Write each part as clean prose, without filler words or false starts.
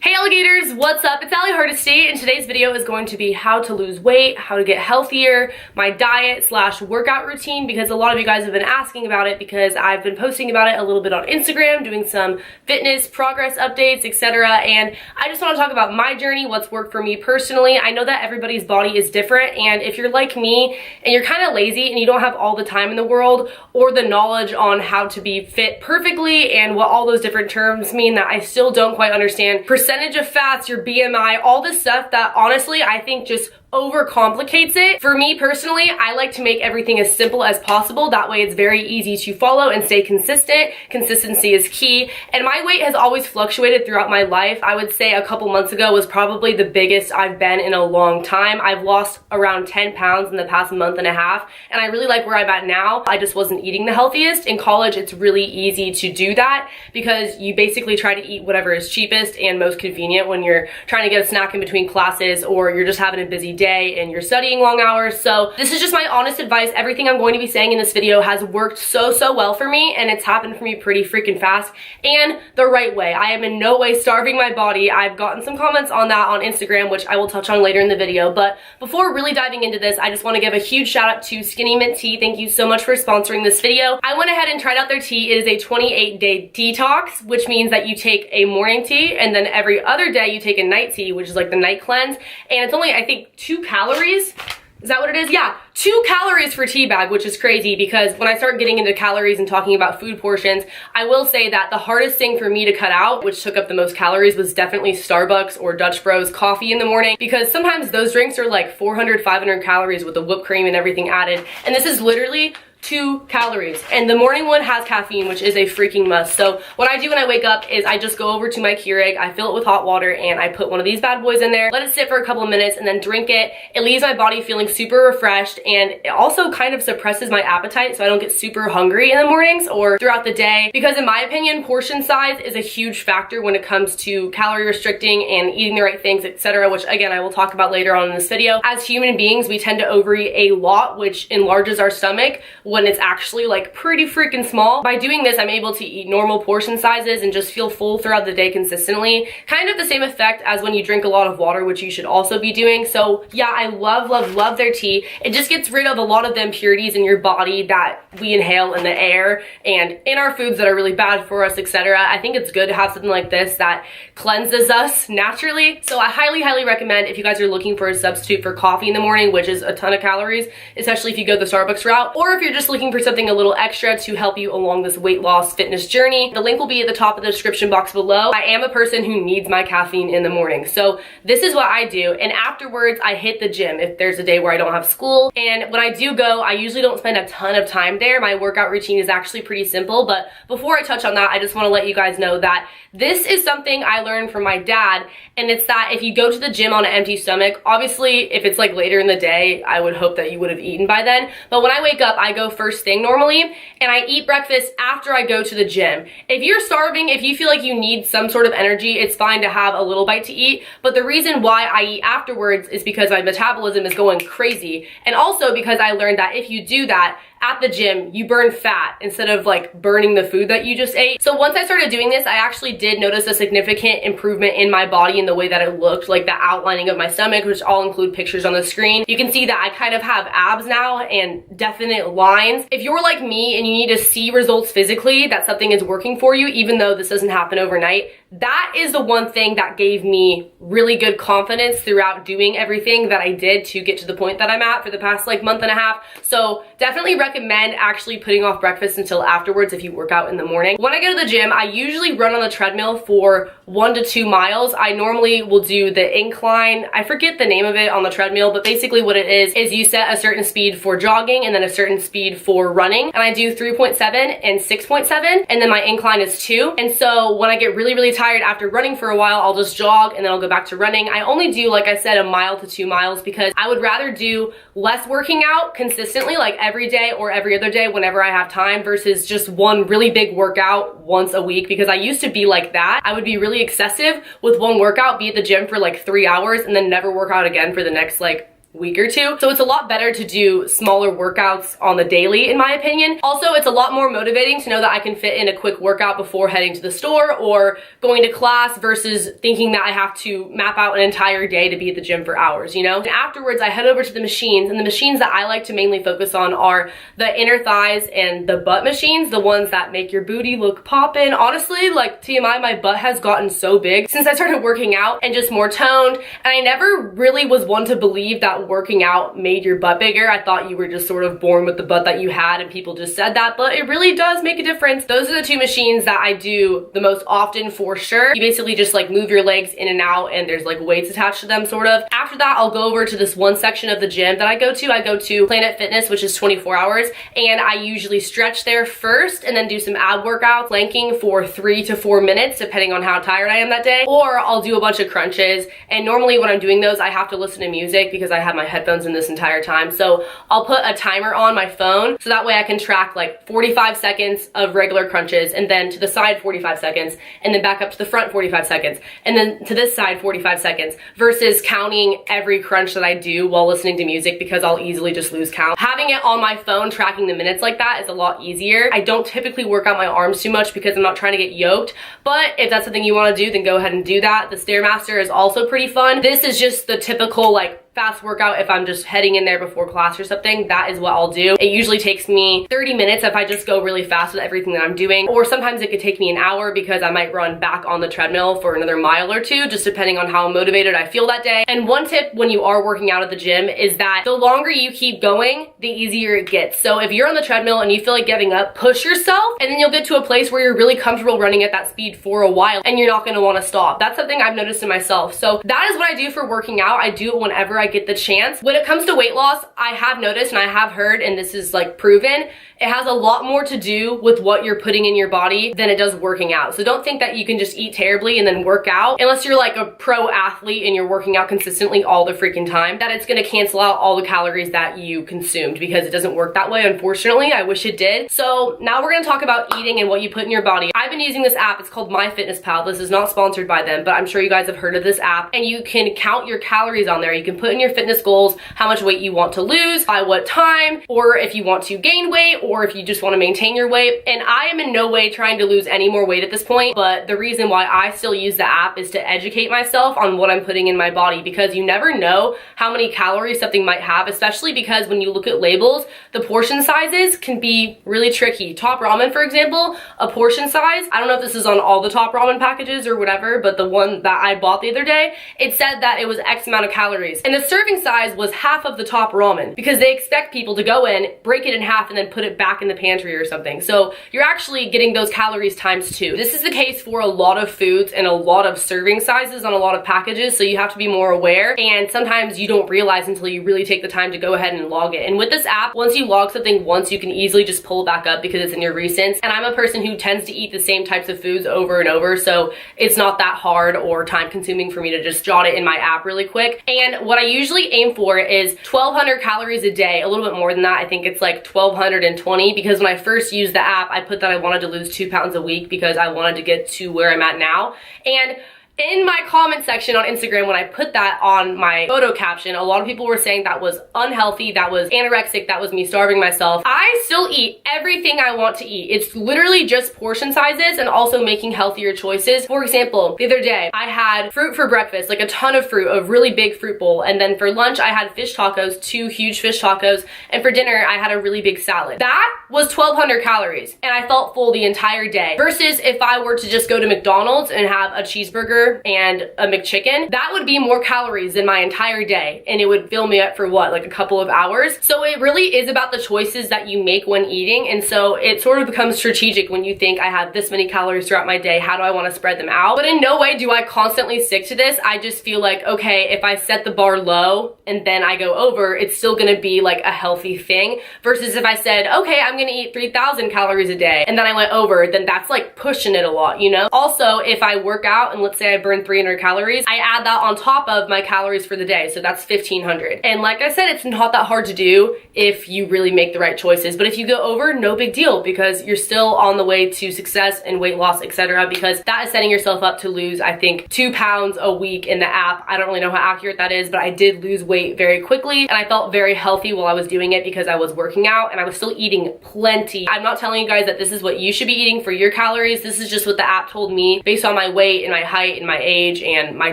Hey alligators, what's up? It's leggings, and today's video is going to be how to lose weight, how to get healthier, my diet slash workout routine, because a lot of you guys have been asking about it because I've been posting about it a little bit on Instagram, doing some fitness progress updates, etc. And I just want to talk about my journey, what's worked for me personally. I know that everybody's body is different, and if you're like me and you're kind of lazy and you don't have all the time in the world or the knowledge on how to be fit perfectly and what all those different terms mean that I still don't quite understand, percentage of fats, your BMI, all this stuff that honestly I think just overcomplicates it. For me personally, I like to make everything as simple as possible. That way it's very easy to follow and stay consistent. Consistency is key. And my weight has always fluctuated throughout my life. I would say a couple months ago was probably the biggest I've been in a long time. I've lost around 10 pounds in the past month and a half, and I really like where I'm at now. I just wasn't eating the healthiest. In college, it's really easy to do that because you basically try to eat whatever is cheapest and most convenient when you're trying to get a snack in between classes or you're just having a busy day and you're studying long hours. So this is just my honest advice. Everything I'm going to be saying in this video has worked so well for me, and it's happened for me pretty freaking fast and the right way. I am in no way starving my body. I've gotten some comments on that on Instagram, which I will touch on later in the video. But before really diving into this, I just want to give a huge shout out to Skinny Mint Tea. Thank you so much for sponsoring this video. I went ahead and tried out their tea. It is a 28-day detox, which means that you take a morning tea and then every other day you take a night tea, which is like the night cleanse. And it's only, I think, 2 calories. Is that what it is? Yeah, 2 calories for tea bag, which is crazy because when I start getting into calories and talking about food portions, I will say that the hardest thing for me to cut out, which took up the most calories, was definitely Starbucks or Dutch Bros coffee in the morning, because sometimes those drinks are like 400, 500 calories with the whipped cream and everything added. And this is literally 2 calories, and the morning one has caffeine, which is a freaking must. So what I do when I wake up is I just go over to my Keurig, I fill it with hot water, and I put one of these bad boys in there, let it sit for a couple of minutes, and then drink it. It leaves my body feeling super refreshed, and it also kind of suppresses my appetite so I don't get super hungry in the mornings or throughout the day, because in my opinion, portion size is a huge factor when it comes to calorie restricting and eating the right things, etc., which again I will talk about later on in this video. As human beings, we tend to overeat a lot, which enlarges our stomach when it's actually like pretty freaking small. By doing this, I'm able to eat normal portion sizes and just feel full throughout the day consistently. Kind of the same effect as when you drink a lot of water, which you should also be doing. So yeah, I love their tea. It just gets rid of a lot of the impurities in your body that we inhale in the air and in our foods that are really bad for us, etc. I think it's good to have something like this that cleanses us naturally. So I highly recommend if you guys are looking for a substitute for coffee in the morning, which is a ton of calories, especially if you go the Starbucks route, or if you're just looking for something a little extra to help you along this weight loss fitness journey. The link will be at the top of the description box below. I am a person who needs my caffeine in the morning, so this is what I do, and afterwards I hit the gym if there's a day where I don't have school. And when I do go, I usually don't spend a ton of time there. My workout routine is actually pretty simple, but before I touch on that, I just want to let you guys know that this is something I learned from my dad, and it's that if you go to the gym on an empty stomach, obviously if it's like later in the day, I would hope that you would have eaten by then, but when I wake up, I go first thing normally, and I eat breakfast after I go to the gym. If you're starving, if you feel like you need some sort of energy, it's fine to have a little bite to eat, but the reason why I eat afterwards is because my metabolism is going crazy, and also because I learned that if you do that at the gym, you burn fat instead of like burning the food that you just ate. So once I started doing this, I actually did notice a significant improvement in my body in the way that it looked, like the outlining of my stomach, which I'll include pictures on the screen. You can see that I kind of have abs now and definite lines. If you're like me and you need to see results physically, that something is working for you, even though this doesn't happen overnight, that is the one thing that gave me really good confidence throughout doing everything that I did to get to the point that I'm at for the past like month and a half. So definitely recommend actually putting off breakfast until afterwards if you work out in the morning. When I go to the gym, I usually run on the treadmill for 1 to 2 miles. I normally will do the incline. I forget the name of it on the treadmill, but basically what it is you set a certain speed for jogging and then a certain speed for running. And I do 3.7 and 6.7, and then my incline is 2. And so when I get really tired after running for a while, I'll just jog and then I'll go back to running. I only do, like I said, 1 mile to 2 miles because I would rather do less working out consistently, like every day or every other day whenever I have time, versus just one really big workout once a week, because I used to be like that. I would be really excessive with one workout, be at the gym for like 3 hours and then never work out again for the next like week or two. So it's a lot better to do smaller workouts on the daily, in my opinion. Also, it's a lot more motivating to know that I can fit in a quick workout before heading to the store or going to class versus thinking that I have to map out an entire day to be at the gym for hours, you know? And afterwards, I head over to the machines, and the machines that I like to mainly focus on are the inner thighs and the butt machines, the ones that make your booty look poppin'. Honestly, like TMI, my butt has gotten so big since I started working out and just more toned, and I never really was one to believe that working out made your butt bigger. I thought you were just sort of born with the butt that you had and people just said that, but it really does make a difference. Those are the two machines that I do the most often for sure. You basically just like move your legs in and out and there's like weights attached to them sort of. After that, I'll go over to this one section of the gym that I go to Planet Fitness, which is 24 hours, and I usually stretch there first and then do some ab workouts, planking for 3 to 4 minutes depending on how tired I am that day, or I'll do a bunch of crunches. And normally when I'm doing those, I have to listen to music because I have my headphones in this entire time. So I'll put a timer on my phone so that way I can track like 45 seconds of regular crunches, and then to the side 45 seconds, and then back up to the front 45 seconds, and then to this side 45 seconds, versus counting every crunch that I do while listening to music because I'll easily just lose count. Having it on my phone tracking the minutes like that is a lot easier. I don't typically work out my arms too much because I'm not trying to get yoked, but if that's something you want to do, then go ahead and do that. The Stairmaster is also pretty fun. This is just the typical like fast workout if I'm just heading in there before class or something. That is what I'll do. It usually takes me 30 minutes if I just go really fast with everything that I'm doing, or sometimes it could take me an hour because I might run back on the treadmill for another mile or two, just depending on how motivated I feel that day. And one tip when you are working out at the gym is that the longer you keep going, the easier it gets. So if you're on the treadmill and you feel like giving up, push yourself, and then you'll get to a place where you're really comfortable running at that speed for a while and you're not going to want to stop. That's something I've noticed in myself. So that is what I do for working out. I do it whenever I get the chance. When it comes to weight loss, I have noticed and I have heard, and this is like proven, it has a lot more to do with what you're putting in your body than it does working out. So don't think that you can just eat terribly and then work out, unless you're like a pro athlete and you're working out consistently all the freaking time, that it's gonna cancel out all the calories that you consumed, because it doesn't work that way, unfortunately. I wish it did. So now we're gonna talk about eating and what you put in your body. I've been using this app. It's called MyFitnessPal. This is not sponsored by them, but I'm sure you guys have heard of this app, and you can count your calories on there. You can put in your fitness goals, how much weight you want to lose, by what time, or if you want to gain weight, or if you just want to maintain your weight. And I am in no way trying to lose any more weight at this point, but the reason why I still use the app is to educate myself on what I'm putting in my body, because you never know how many calories something might have, especially because when you look at labels, the portion sizes can be really tricky. Top ramen, for example, a portion size, I don't know if this is on all the top ramen packages or whatever, but the one that I bought the other day, it said that it was X amount of calories, and the serving size was half of the top ramen, because they expect people to go in, break it in half, and then put it back in the pantry or something. So you're actually getting those calories times 2. This is the case for a lot of foods and a lot of serving sizes on a lot of packages, so you have to be more aware, and sometimes you don't realize until you really take the time to go ahead and log it. And with this app, once you log something once, you can easily just pull it back up because it's in your recents. And I'm a person who tends to eat the same types of foods over and over, so it's not that hard or time consuming for me to just jot it in my app really quick. And what I usually aim for is 1,200 calories a day, a little bit more than that. I think it's like 1,220, because when I first used the app, I put that I wanted to lose 2 pounds a week because I wanted to get to where I'm at now. And in my comment section on Instagram, when I put that on my photo caption, a lot of people were saying that was unhealthy, that was anorexic, that was me starving myself. I still eat everything I want to eat. It's literally just portion sizes and also making healthier choices. For example, the other day, I had fruit for breakfast, like a ton of fruit, a really big fruit bowl. And then for lunch, I had fish tacos, 2 huge fish tacos. And for dinner, I had a really big salad. That was 1,200 calories, and I felt full the entire day. Versus if I were to just go to McDonald's and have a cheeseburger and a McChicken, that would be more calories than my entire day, and it would fill me up for what, like a couple of hours. So it really is about the choices that you make when eating, and so it sort of becomes strategic when you think, I have this many calories throughout my day, how do I want to spread them out? But in no way do I constantly stick to this. I just feel like, okay, if I set the bar low and then I go over, it's still gonna be like a healthy thing, versus if I said, okay, I'm gonna eat 3,000 calories a day and then I went over, then that's like pushing it a lot, you know? Also, if I work out and let's say I burned 300 calories, I add that on top of my calories for the day, so that's 1500. And like I said, it's not that hard to do if you really make the right choices. But if you go over, no big deal, because you're still on the way to success and weight loss, etc. Because that is setting yourself up to lose, I think, 2 pounds a week in the app. I don't really know how accurate that is, but I did lose weight very quickly, and I felt very healthy while I was doing it because I was working out and I was still eating plenty. I'm not telling you guys that this is what you should be eating for your calories. This is just what the app told me based on my weight and my height and my age and my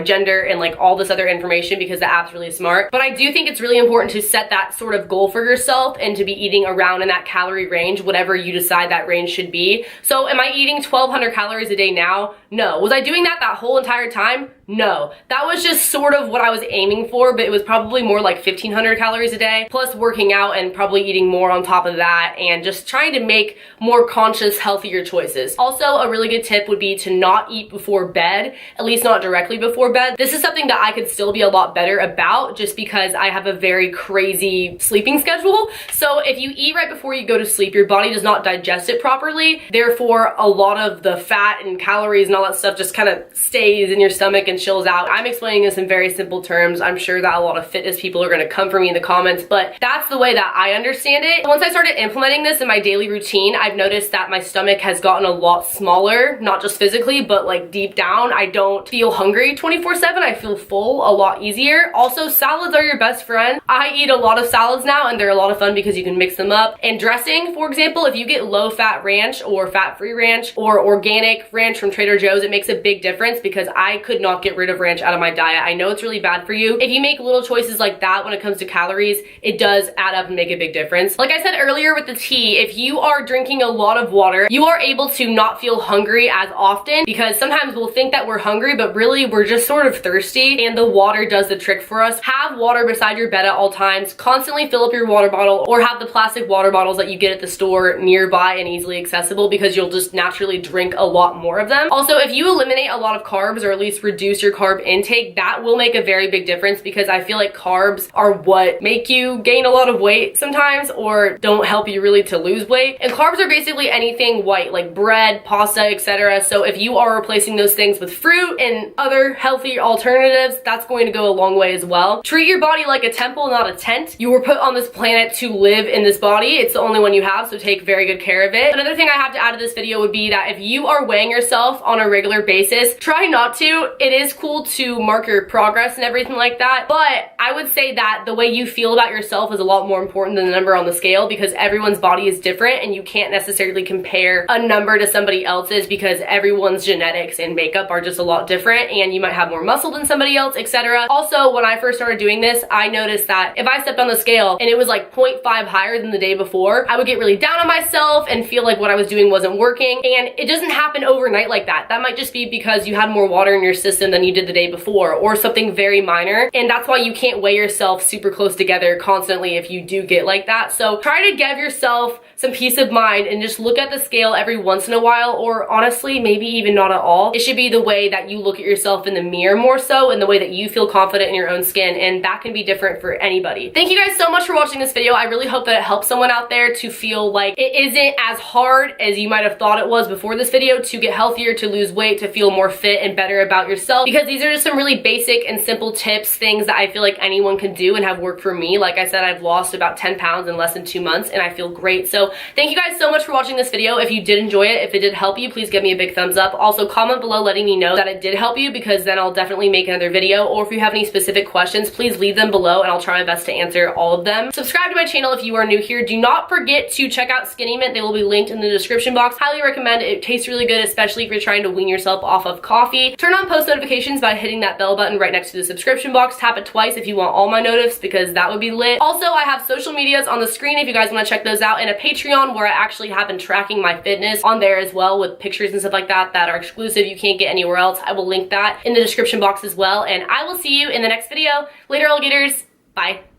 gender and like all this other information, because the app's really smart. But I do think it's really important to set that sort of goal for yourself and to be eating around in that calorie range, whatever you decide that range should be. So am I eating 1200 calories a day now? No. Was I doing that whole entire time? No. That was just sort of what I was aiming for, but it was probably more like 1500 calories a day, plus working out and probably eating more on top of that, and just trying to make more conscious, healthier choices. Also, a really good tip would be to not eat before bed, at least not directly before bed. This is something that I could still be a lot better about just because I have a very crazy sleeping schedule. So if you eat right before you go to sleep, your body does not digest it properly. Therefore, a lot of the fat and calories and all that stuff just kind of stays in your stomach and chills out. I'm explaining this in very simple terms. I'm sure that a lot of fitness people are going to come for me in the comments, but that's the way that I understand it. Once I started implementing this in my daily routine, I've noticed that my stomach has gotten a lot smaller, not just physically, but like deep down. I don't feel hungry 24/7. I feel full a lot easier. Also, salads are your best friend. I eat a lot of salads now, and they're a lot of fun because you can mix them up. And dressing, for example, if you get low-fat ranch or fat-free ranch or organic ranch from Trader Joe's, it makes a big difference because I could not get rid of ranch out of my diet. I know it's really bad for you. If you make little choices like that when it comes to calories, it does add up and make a big difference. Like I said earlier with the tea, if you are drinking a lot of water, you are able to not feel hungry as often, because sometimes we'll think that we're hungry, but really we're just sort of thirsty, and the water does the trick for us. Have water beside your bed at all times. Constantly fill up your water bottle, or have the plastic water bottles that you get at the store nearby and easily accessible, because you'll just naturally drink a lot more of them. Also, if you eliminate a lot of carbs, or at least reduce your carb intake, that will make a very big difference, because I feel like carbs are what make you gain a lot of weight sometimes, or don't help you really to lose weight. And carbs are basically anything white, like bread, pasta, etc. So if you are replacing those things with fruit and other healthy alternatives, that's going to go a long way as well. Treat your body like a temple, not a tent. You were put on this planet to live in this body. It's the only one you have, so take very good care of it. Another thing I have to add to this video would be that if you are weighing yourself on a regular basis, try not to. It is cool to mark your progress and everything like that, but I would say that the way you feel about yourself is a lot more important than the number on the scale, because everyone's body is different and you can't necessarily compare a number to somebody else's, because everyone's genetics and makeup are just a lot different, and you might have more muscle than somebody else, etc. Also, when I first started doing this, I noticed that if I stepped on the scale and it was like 0.5 higher than the day before, I would get really down on myself and feel like what I was doing wasn't working. And it doesn't happen overnight like that. That might just be because you had more water in your system than you did the day before, or something very minor. And that's why you can't weigh yourself super close together constantly if you do get like that. So try to give yourself some peace of mind and just look at the scale every once in a while, or honestly, maybe even not at all. It should be the way that you look at yourself in the mirror more so, and the way that you feel confident in your own skin, and that can be different for anybody. Thank you guys so much for watching this video. I really hope that it helps someone out there to feel like it isn't as hard as you might have thought it was before this video to get healthier, to lose weight, to feel more fit and better about yourself, because these are just some really basic and simple tips, things that I feel like anyone can do and have worked for me. Like I said, I've lost about 10 pounds in less than 2 months and I feel great. So thank you guys so much for watching this video. If you did enjoy it, if it did help you, please give me a big thumbs up. Also, comment below letting me know that it did help you, because then I'll definitely make another video. Or if you have any specific questions, please leave them below and I'll try my best to answer all of them. Subscribe to my channel if you are new here. Do not forget to check out Skinny Mint. They will be linked in the description box. Highly recommend it. It tastes really good, especially if you're trying to wean yourself off of coffee. Turn on post notifications by hitting that bell button right next to the subscription box. Tap it twice if you want all my notifs, because that would be lit. Also, I have social medias on the screen if you guys want to check those out, and a Patreon where I actually have been tracking my fitness on there as well, with pictures and stuff like that that are exclusive, you can't get anywhere else. I will link that in the description box as well, and I will see you in the next video. Later, alligators. Bye.